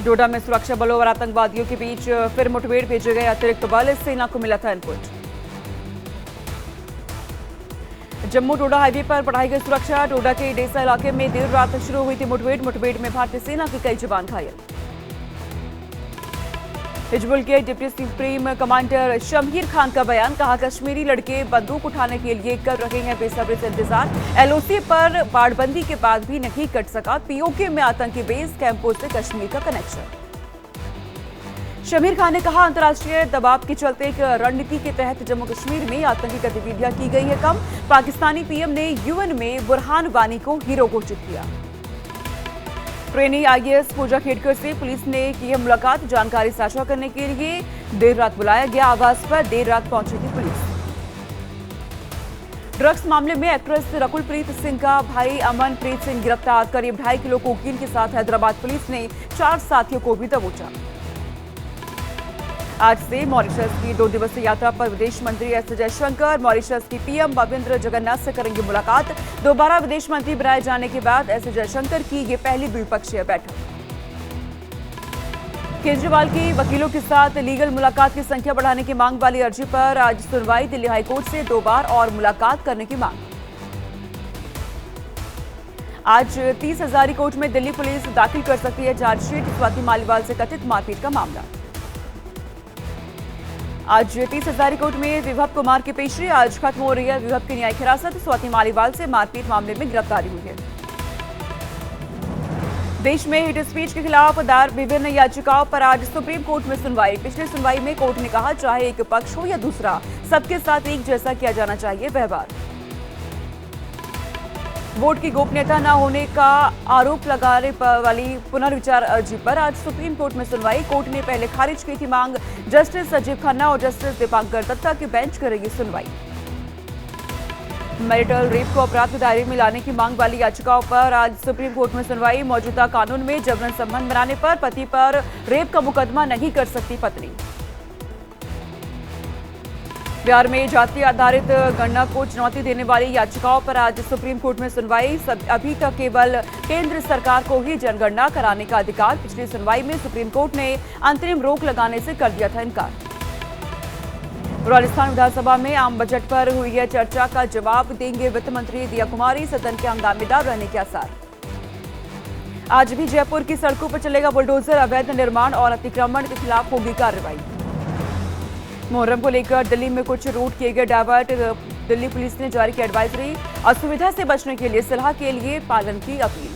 डोडा में सुरक्षा बलों और आतंकवादियों के बीच फिर मुठभेड़, भेजे गए अतिरिक्त बल, सेना को मिला था इनपुट। जम्मू डोडा हाईवे पर बढ़ाई गई सुरक्षा, डोडा के डेसा इलाके में देर रात शुरू हुई थी मुठभेड़ में भारतीय सेना के कई जवान घायल। हिजबुल के डिप्टी सुप्रीम कमांडर शमहीर खान का बयान, कहा कश्मीरी लड़के बंदूक उठाने के लिए कर रहे हैं बेसब्री से इंतजार। एलओसी पर बाड़बंदी के बाद भी नहीं कट सका पीओके में आतंकी बेस कैंपों से कश्मीर का कनेक्शन। शमहीर खान ने कहा अंतर्राष्ट्रीय दबाव के चलते एक रणनीति के तहत जम्मू कश्मीर में आतंकी गतिविधियां की गई है कम। पाकिस्तानी पीएम ने यूएन में बुरहान वानी को हीरो घोषित किया। ट्रेनी आईएएस पूजा खेड़कर से पुलिस ने की है मुलाकात, जानकारी साझा करने के लिए देर रात बुलाया गया, आवास पर देर रात पहुंची थी पुलिस। ड्रग्स मामले में एक्ट्रेस रकुलप्रीत सिंह का भाई अमनप्रीत सिंह गिरफ्तार, करीब 2.5 किलो कोकीन के साथ हैदराबाद पुलिस ने 4 साथियों को भी दबोचा। आज से मॉरिशस की 2 दिवसीय यात्रा पर विदेश मंत्री एस जयशंकर मॉरिशस की पीएम भवेंद्र जगन्नाथ से करेंगे मुलाकात। दोबारा विदेश मंत्री बनाए जाने के बाद एस जयशंकर की ये पहली द्विपक्षीय बैठक। केजरीवाल की वकीलों के साथ लीगल मुलाकात की संख्या बढ़ाने की मांग वाली अर्जी पर आज सुनवाई, दिल्ली हाईकोर्ट से 2 बार और मुलाकात करने की मांग। आज 30 हजारी कोर्ट में दिल्ली पुलिस दाखिल कर सकती है चार्जशीट, स्वाति मालीवाल से कथित मारपीट का मामला। आज 30 हजारी कोर्ट में विभव कुमार की पेशी, आज खत्म हो रही है विभव की न्यायिक हिरासत, स्वाति मालीवाल से मारपीट मामले में गिरफ्तारी हुई है। देश में हेट स्पीच के खिलाफ दायर विभिन्न याचिकाओं पर आज सुप्रीम कोर्ट में सुनवाई। पिछली सुनवाई में कोर्ट ने कहा चाहे एक पक्ष हो या दूसरा, सबके साथ एक जैसा किया जाना चाहिए व्यवहार। वोट की गोपनीयता न होने का आरोप लगाने वाली पुनर्विचार अर्जी पर आज सुप्रीम कोर्ट में सुनवाई। कोर्ट ने पहले खारिज की थी मांग, जस्टिस संजीव खन्ना और जस्टिस दीपांकर दत्ता की बेंच करेगी सुनवाई। मैरिटल रेप को अपराध की दायरे में लाने की मांग वाली याचिकाओं पर आज सुप्रीम कोर्ट में सुनवाई। मौजूदा कानून में जबरन संबंध बनाने पर पति पर रेप का मुकदमा नहीं कर सकती पत्नी। बिहार में जाति आधारित गणना को चुनौती देने वाली याचिकाओं पर आज सुप्रीम कोर्ट में सुनवाई। अभी तक केवल केंद्र सरकार को ही जनगणना कराने का अधिकार। पिछली सुनवाई में सुप्रीम कोर्ट ने अंतरिम रोक लगाने से कर दिया था इनकार। राजस्थान विधानसभा में आम बजट पर हुई है चर्चा का जवाब देंगे वित्त मंत्री दिया कुमारी, सदन के हंगामेदार रहने के आसार। आज भी जयपुर की सड़कों पर चलेगा बुलडोजर, अवैध निर्माण और अतिक्रमण के खिलाफ होगी कार्रवाई। मुहर्रम को लेकर दिल्ली में कुछ रूट किए गए डायवर्ट, दिल्ली पुलिस ने जारी की एडवाइजरी, असुविधा से बचने के लिए सलाह के लिए पालन की अपील।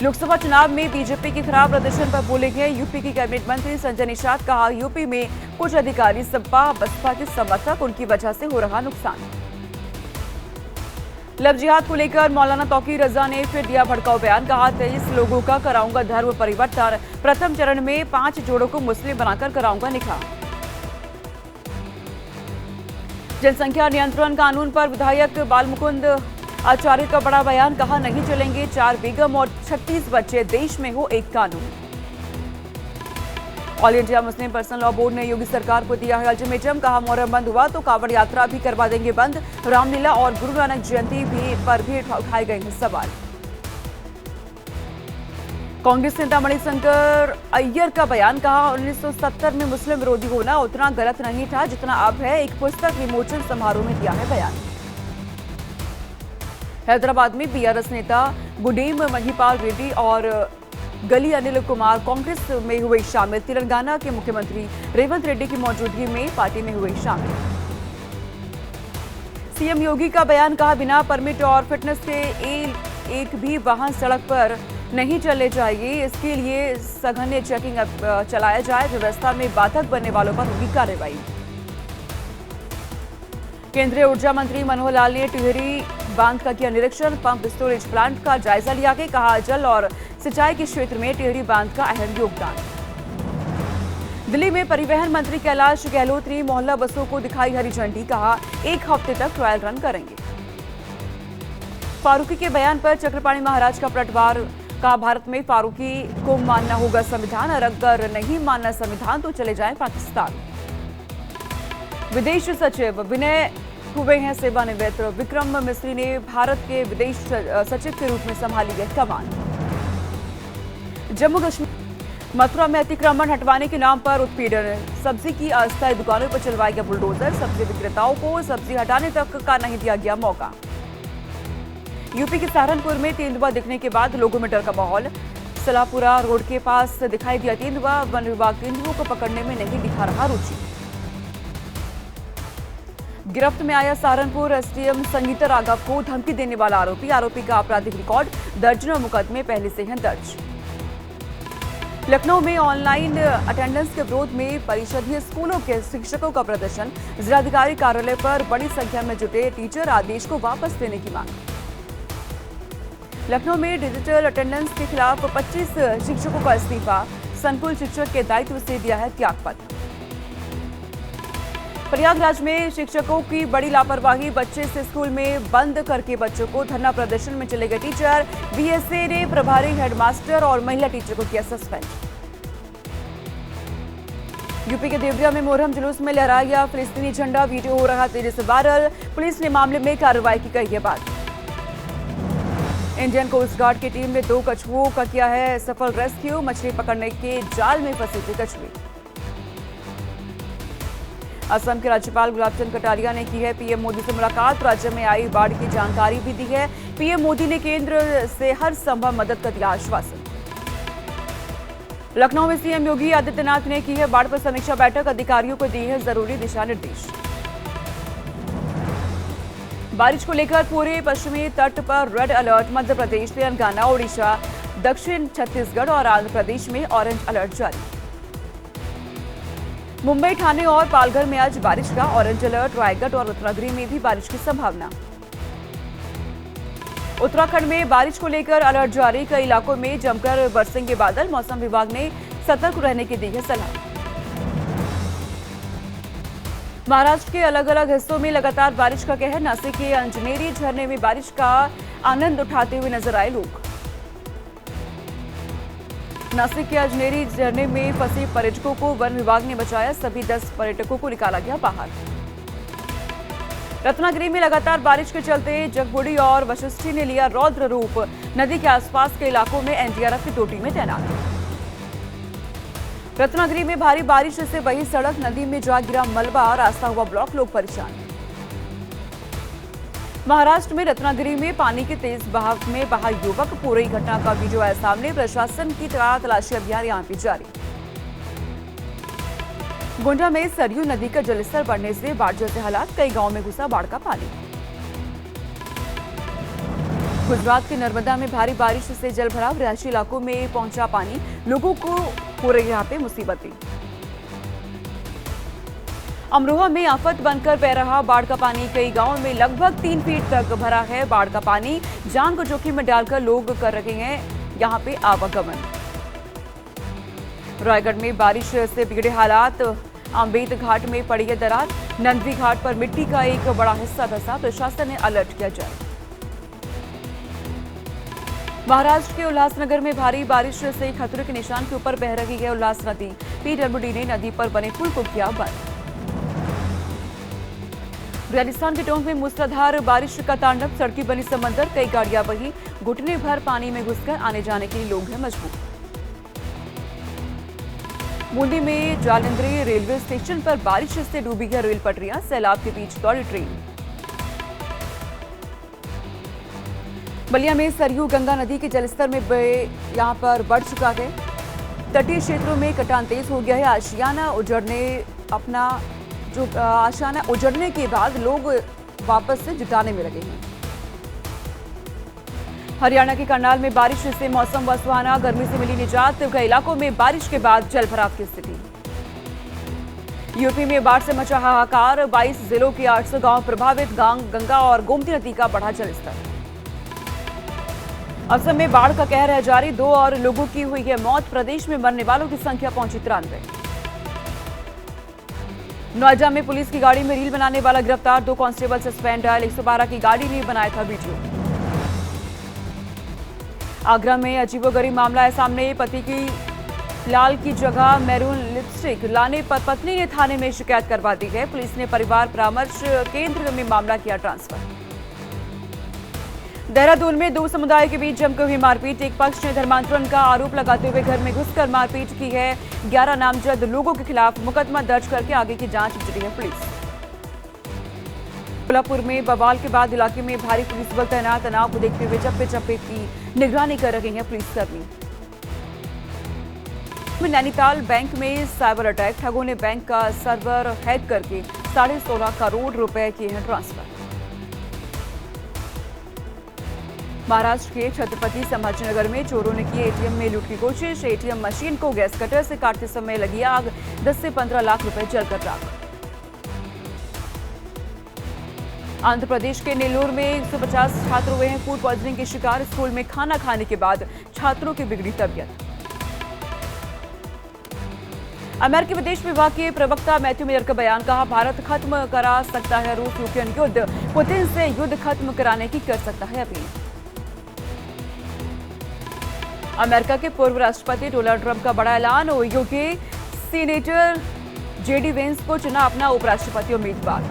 लोकसभा चुनाव में बीजेपी के खिलाफ प्रदर्शन पर बोलेंगे यूपी के कैबिनेट मंत्री संजय निषाद, कहा यूपी में कुछ अधिकारी सपा बसपा के समर्थक, उनकी वजह से हो रहा नुकसान। लव जिहाद को लेकर मौलाना तौकीर रजा ने फिर दिया भड़काऊ बयान, कहा 23 लोगों का कराऊंगा धर्म परिवर्तन, प्रथम चरण में 5 जोड़ों को मुस्लिम बनाकर कराऊंगा निकाह। जनसंख्या नियंत्रण कानून पर विधायक बालमुकुंद आचार्य का बड़ा बयान, कहा नहीं चलेंगे 4 बेगम और 36 बच्चे, देश में हो एक कानून। All India Muslim personal law board ने योगी सरकार को दिया है अल्टीमेटम, कहा मुहर्रम बंद हुआ तो कांवड़ यात्रा भी करवा देंगे बंद, रामलीला और गुरु नानक जयंती पर भी उठाए गए हैं सवाल। कांग्रेस नेता मणिशंकर अय्यर का बयान, कहा 1970 में मुस्लिम विरोधी होना उतना गलत नहीं था जितना अब है, एक पुस्तक विमोचन समारोह में दिया है बयान। हैदराबाद में बीआरएस नेता गुडीम महिपाल रेड्डी और गली अनिल कुमार कांग्रेस में हुए शामिल, तेलंगाना के मुख्यमंत्री रेवंत रेड्डी की मौजूदगी में पार्टी में हुए शामिल। सीएम योगी का बयान, कहा बिना परमिट और फिटनेस के एक भी वाहन सड़क पर नहीं चलने चाहिए, इसके लिए सघन चेकिंग चलाया जाए, व्यवस्था में बाधक बनने वालों पर होगी कार्रवाई। केंद्रीय ऊर्जा मंत्री मनोहर लाल ने टिहरी बांध का किया निरीक्षण, पंप स्टोरेज प्लांट का जायजा लिया गया, कहा जल और सिंचाई के क्षेत्र में टिहरी बांध का अहम योगदान। दिल्ली में परिवहन मंत्री कैलाश गहलोत ने मोहल्ला बसों को दिखाई हरी झंडी, कहा 1 हफ्ते तक ट्रायल रन करेंगे। फारूकी के बयान पर चक्रपाणी महाराज का पलटवार, कहा भारत में फारूकी को मानना होगा संविधान, और अगर नहीं मानना संविधान तो चले जाएं पाकिस्तान। विदेश सचिव विनय हुए हैं सेवानिवृत्त, विक्रम मिस्री ने भारत के विदेश सचिव के रूप में संभाली है कमान। जम्मू कश्मीर मथुरा में अतिक्रमण हटवाने के नाम पर उत्पीड़न, सब्जी की अस्थायी दुकानों पर चलवाया गया बुलडोजर, सब्जी विक्रेताओं को सब्जी हटाने तक का नहीं दिया गया मौका। यूपी के सहारनपुर में तेंदुआ दिखने के बाद लोगों में डर का माहौल, सलापुरा रोड के पास दिखाई दिया तेंदुआ, वन विभाग तेंदुओं को पकड़ने में नहीं दिखा रहा रुचि। गिरफ्त में आया सहारनपुर एसडीएम संगीता राघव को धमकी देने वाला आरोपी का आपराधिक रिकॉर्ड, दर्जनों मुकदमे पहले से हैं दर्ज। लखनऊ में ऑनलाइन अटेंडेंस के विरोध में परिषदीय स्कूलों के शिक्षकों का प्रदर्शन, जिलाधिकारी कार्यालय पर बड़ी संख्या में जुटे टीचर, आदेश को वापस लेने की मांग। लखनऊ में डिजिटल अटेंडेंस के खिलाफ 25 शिक्षकों का इस्तीफा, संकुल शिक्षक के दायित्व से दिया है त्यागपत्र। प्रयागराज में शिक्षकों की बड़ी लापरवाही, बच्चे से स्कूल में बंद करके बच्चों को धरना प्रदर्शन में चले गए टीचर, बीएसए ने प्रभारी हेडमास्टर और महिला टीचर को किया सस्पेंड। यूपी के देवरिया में मोहर्रम जुलूस में लहराया गया फिलिस्तीनी झंडा, वीडियो हो रहा तेजी से वायरल, पुलिस ने मामले में कार्रवाई की कही है बात। इंडियन कोस्ट गार्ड की टीम ने 2 कछुओं का किया है सफल रेस्क्यू, मछली पकड़ने के जाल में फंसी थी कछुए। असम के राज्यपाल गुलाबचंद कटारिया ने की है पीएम मोदी से मुलाकात, राज्य में आई बाढ़ की जानकारी भी दी है। पीएम मोदी ने केंद्र से हर संभव मदद का दिया आश्वासन। लखनऊ में सीएम योगी आदित्यनाथ ने की है बाढ़ पर समीक्षा बैठक, अधिकारियों को दी है जरूरी दिशा निर्देश। बारिश को लेकर पूरे पश्चिमी तट पर रेड अलर्ट, मध्य प्रदेश, तेलंगाना, ओडिशा, दक्षिण छत्तीसगढ़ और आंध्र प्रदेश में ऑरेंज अलर्ट जारी। मुंबई, ठाणे और पालघर में आज बारिश का ऑरेंज अलर्ट, रायगढ़ और रत्नागिरी में भी बारिश की संभावना। उत्तराखंड में बारिश को लेकर अलर्ट जारी, कई इलाकों में जमकर बरसेंगे बादल, मौसम विभाग ने सतर्क रहने की दी है सलाह। महाराष्ट्र के अलग अलग हिस्सों में लगातार बारिश का कहर, नासिक के अंजनेरी झरने में बारिश का आनंद उठाते हुए नजर आए लोग। नासिक के अंजनेरी झरने में फंसे पर्यटकों को वन विभाग ने बचाया, सभी 10 पर्यटकों को निकाला गया बाहर। रत्नागिरी में लगातार बारिश के चलते जगबुड़ी और वशिष्ठी ने लिया रौद्र रूप, नदी के आसपास के इलाकों में एनडीआरएफ की 2 टीमें तैनात। रत्नागिरी में भारी बारिश से बही सड़क, नदी में जा गिरा मलबा, रास्ता हुआ ब्लॉक, लोग परेशान। महाराष्ट्र में रत्नागिरी में पानी के तेज बहाव में बहा युवक, पूरी घटना का वीडियो आया सामने, प्रशासन की तलाशी अभियान यहां भी जारी। गोंडा में सरयू नदी का जलस्तर बढ़ने से बाढ़ जैसे हालात, कई गांवों में घुसा बाढ़ का पानी। गुजरात के नर्मदा में भारी बारिश से जल भराव, रिहायशी इलाकों में पहुंचा पानी, लोगों को हो रही यहाँ पे मुसीबतें। अमरोहा में आफत बनकर बह रहा बाढ़ का पानी, कई गांवों में लगभग 3 फीट तक भरा है बाढ़ का पानी, जान को जोखिम में डालकर लोग कर रहे हैं यहाँ पे आवागमन। रायगढ़ में बारिश से बिगड़े हालात, अम्बेद घाट में पड़ी है दरार, नंदवी घाट पर मिट्टी का एक बड़ा हिस्सा धंसा, प्रशासन ने अलर्ट किया जारी। महाराष्ट्र के उल्लासनगर में भारी बारिश से खतरे के निशान के ऊपर बह रही है उल्लास नदी, पीडब्ल्यूडी ने नदी पर बने पुल को किया बंद। राजस्थान के टोंक में मूसलाधार बारिश का तांडव, सड़कें बनी समंदर, कई गाड़ियां बही, घुटने भर पानी में घुसकर आने जाने के लिए लोग हैं मजबूर। बूंदी में जालंधरी रेलवे स्टेशन पर बारिश से डूबी है रेल पटरियां, सैलाब के बीच दौड़ी ट्रेन। बलिया में सरयू गंगा नदी के जलस्तर में यहां पर बढ़ चुका है, तटीय क्षेत्रों में कटान तेज हो गया है, आशियाना उजड़ने के बाद लोग वापस से जुटाने में लगे हैं। हरियाणा के करनाल में बारिश से मौसम व सुहाना, गर्मी से मिली निजात, कई इलाकों में बारिश के बाद जलभराव की स्थिति। यूपी में बाढ़ से मचा हाहाकार, 22 जिलों के 800 गांव प्रभावित, गंगा और गोमती नदी का बढ़ा जलस्तर। असम में बाढ़ का कहर है जारी, 2 और लोगों की हुई है मौत, प्रदेश में मरने वालों की संख्या पहुंची 93। नोएडा में पुलिस की गाड़ी में रील बनाने वाला गिरफ्तार, 2 कांस्टेबल सस्पेंड, डायल 112 की गाड़ी ने बनाया था वीडियो। आगरा में अजीबोगरीब मामला है सामने, पति की लाल की जगह मैरून लिपस्टिक लाने पर पत्नी ने थाने में शिकायत करवा दी है, पुलिस ने परिवार परामर्श केंद्र में मामला किया ट्रांसफर। देहरादून में दो समुदाय के बीच जमकर हुई मारपीट। एक पक्ष ने धर्मांतरण का आरोप लगाते हुए घर में घुसकर मारपीट की है। 11 नामजद लोगों के खिलाफ मुकदमा दर्ज करके आगे की जांच जुटी है पुलिस। कोल्हापुर में बवाल के बाद इलाके में भारी पुलिस बल तैनात। तनाव को देखते हुए चप्पे चप्पे की निगरानी कर रहे हैं पुलिसकर्मी। नैनीताल बैंक में साइबर अटैक। ठगों ने बैंक का सर्वर हैक करके 16.5 करोड़ रुपए किए हैं ट्रांसफर। महाराष्ट्र के छत्रपति संभाजीनगर में चोरों ने की एटीएम में लूट की कोशिश। एटीएम मशीन को गैस कटर से काटते समय लगी आग। 10 से 15 लाख रुपए जलकर राख। आंध्र प्रदेश के नेल्लोर में 150 छात्र हुए हैं फूड पॉइजनिंग के शिकार। स्कूल में खाना खाने के बाद छात्रों की बिगड़ी तबीयत। अमेरिकी विदेश विभाग के प्रवक्ता मैथ्यू मिलर का बयान। कहा, भारत खत्म करा सकता है रूस यूक्रेन युद्ध। पुतिन से युद्ध खत्म कराने की कर सकता है अपील। अमेरिका के पूर्व राष्ट्रपति डोनाल्ड ट्रंप का बड़ा ऐलान। ओहियो के सीनेटर जेडी वेंस को चुना अपना उपराष्ट्रपति उम्मीदवार।